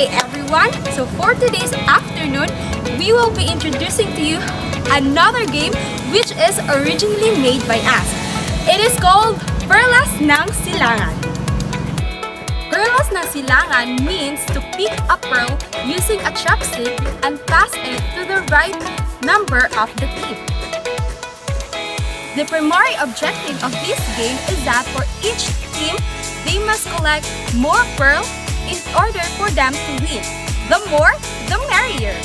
day everyone! So for today's afternoon, we will be introducing to you another game which is originally made by us. It is called Perlas ng Silangan. Perlas ng Silangan means to pick a pearl using a chopstick and pass it to the right number of the team. The primary objective of this game is that for each team, they must collect more pearls in order for them to win. The more, the merrier.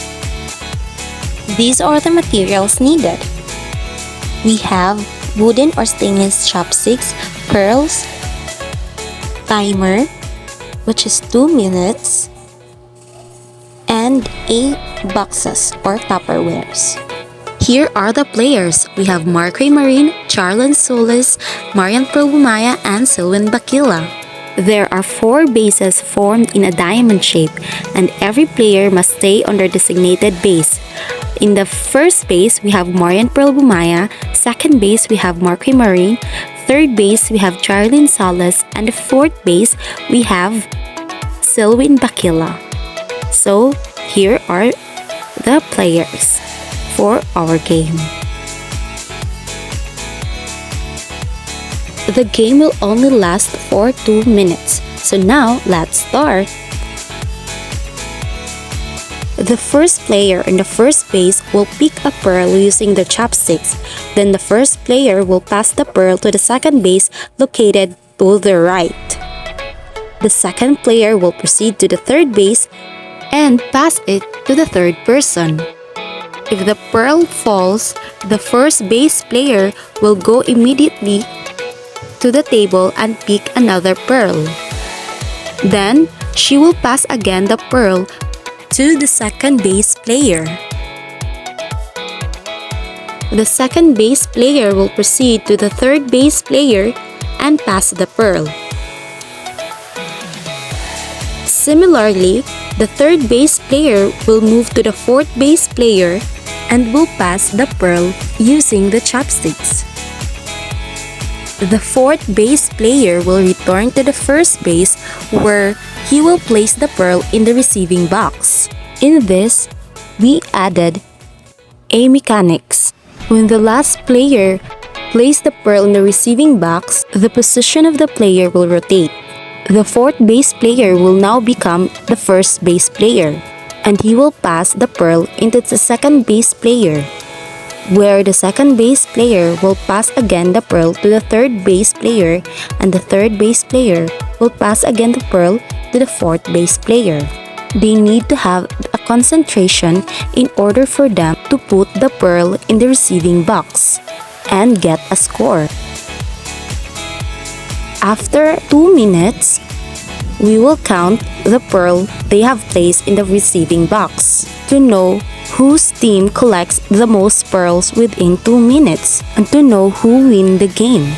These are the materials needed. We have wooden or stainless chopsticks, pearls, timer, which is 2 minutes, and 8 boxes or Tupperwares. Here are the players. We have Mark Marine, Charlene Solis, Marian Probumaya, and Sylwin Bakila. There are 4 bases formed in a diamond shape, and every player must stay on their designated base. In the first base, we have Marian Probumaya, second base, we have Mark Marine, third base, we have Charlene Solis, and the fourth base, we have Sylwin Bakila. So, here are the players for our game. The game will only last for 2 minutes. So now, let's start. The first player in the first base will pick a pearl using the chopsticks. Then the first player will pass the pearl to the second base located to the right. The second player will proceed to the third base and pass it to the third person. If the pearl falls, the first base player will go immediately to the table and pick another pearl. Then, she will pass again the pearl to the second base player. The second base player will proceed to the third base player and pass the pearl. Similarly, the third base player will move to the fourth base player and will pass the pearl using the chopsticks. The fourth base player will return to the first base where he will place the pearl in the receiving box. In this, we added a mechanics. When the last player places the pearl in the receiving box, the position of the player will rotate. The fourth base player will now become the first base player, and he will pass the pearl into the second base player, where the second base player will pass again the pearl to the third base player, and the third base player will pass again the pearl to the fourth base player. They need to have a concentration in order for them to put the pearl in the receiving box and get a score. After 2 minutes, we will count the pearl they have placed in the receiving box to know whose team collects the most pearls within 2 minutes and to know who wins the game.